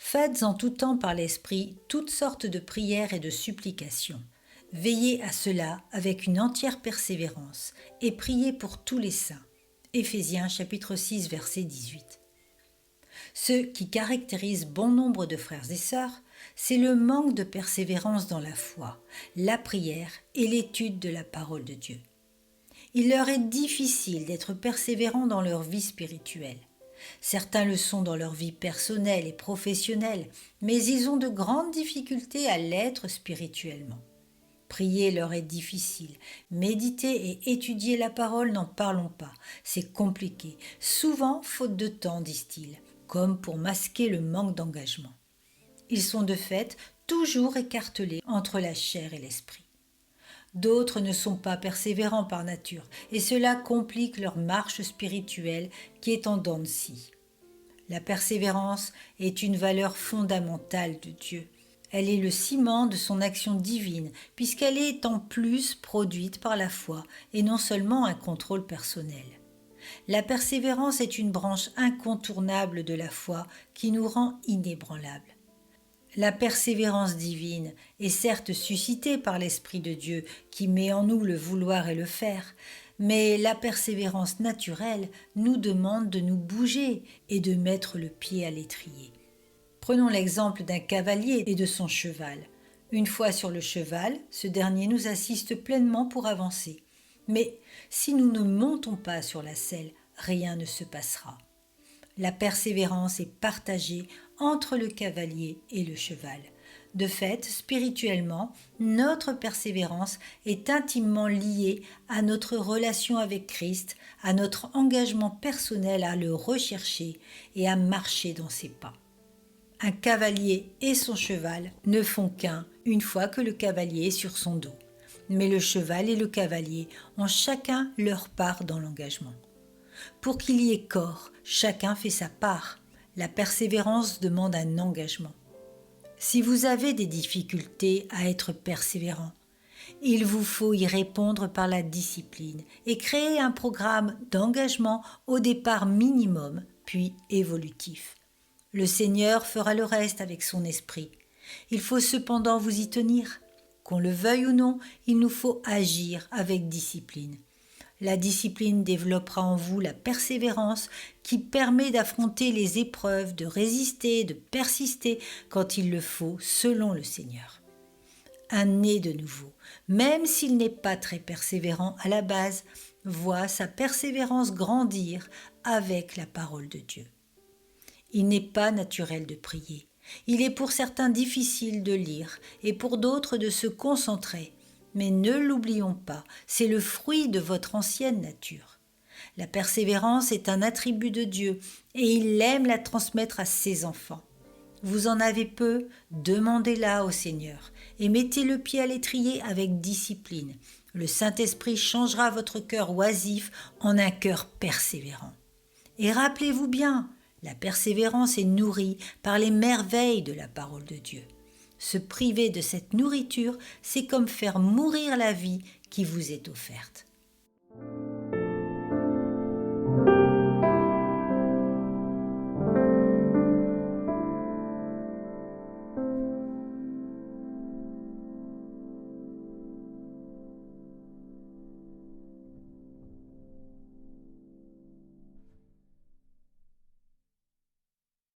Faites en tout temps par l'Esprit toutes sortes de prières et de supplications. Veillez à cela avec une entière persévérance et priez pour tous les saints. Éphésiens chapitre 6 verset 18. Ce qui caractérise bon nombre de frères et sœurs, c'est le manque de persévérance dans la foi, la prière et l'étude de la parole de Dieu. Il leur est difficile d'être persévérants dans leur vie spirituelle. Certains le sont dans leur vie personnelle et professionnelle, mais ils ont de grandes difficultés à l'être spirituellement. Prier leur est difficile. Méditer et étudier la parole, n'en parlons pas. C'est compliqué, souvent faute de temps, disent-ils, comme pour masquer le manque d'engagement. Ils sont de fait toujours écartelés entre la chair et l'esprit. D'autres ne sont pas persévérants par nature, et cela complique leur marche spirituelle qui est en dents de scie. La persévérance est une valeur fondamentale de Dieu. Elle est le ciment de son action divine, puisqu'elle est en plus produite par la foi, et non seulement un contrôle personnel. La persévérance est une branche incontournable de la foi qui nous rend inébranlables. La persévérance divine est certes suscitée par l'Esprit de Dieu qui met en nous le vouloir et le faire, mais la persévérance naturelle nous demande de nous bouger et de mettre le pied à l'étrier. Prenons l'exemple d'un cavalier et de son cheval. Une fois sur le cheval, ce dernier nous assiste pleinement pour avancer. Mais si nous ne montons pas sur la selle, rien ne se passera. La persévérance est partagée entre le cavalier et le cheval. De fait, spirituellement, notre persévérance est intimement liée à notre relation avec Christ, à notre engagement personnel à le rechercher et à marcher dans ses pas. Un cavalier et son cheval ne font qu'un une fois que le cavalier est sur son dos. Mais le cheval et le cavalier ont chacun leur part dans l'engagement. Pour qu'il y ait corps, chacun fait sa part. La persévérance demande un engagement. Si vous avez des difficultés à être persévérant, il vous faut y répondre par la discipline et créer un programme d'engagement au départ minimum, puis évolutif. Le Seigneur fera le reste avec son esprit. Il faut cependant vous y tenir. Qu'on le veuille ou non, il nous faut agir avec discipline. La discipline développera en vous la persévérance qui permet d'affronter les épreuves, de résister, de persister quand il le faut selon le Seigneur. Un né de nouveau, même s'il n'est pas très persévérant à la base, voit sa persévérance grandir avec la parole de Dieu. Il n'est pas naturel de prier. Il est pour certains difficile de lire et pour d'autres de se concentrer. Mais ne l'oublions pas, c'est le fruit de votre ancienne nature. La persévérance est un attribut de Dieu et il aime la transmettre à ses enfants. Vous en avez peu, demandez-la au Seigneur et mettez le pied à l'étrier avec discipline. Le Saint-Esprit changera votre cœur oisif en un cœur persévérant. Et rappelez-vous bien, la persévérance est nourrie par les merveilles de la parole de Dieu. Se priver de cette nourriture, c'est comme faire mourir la vie qui vous est offerte.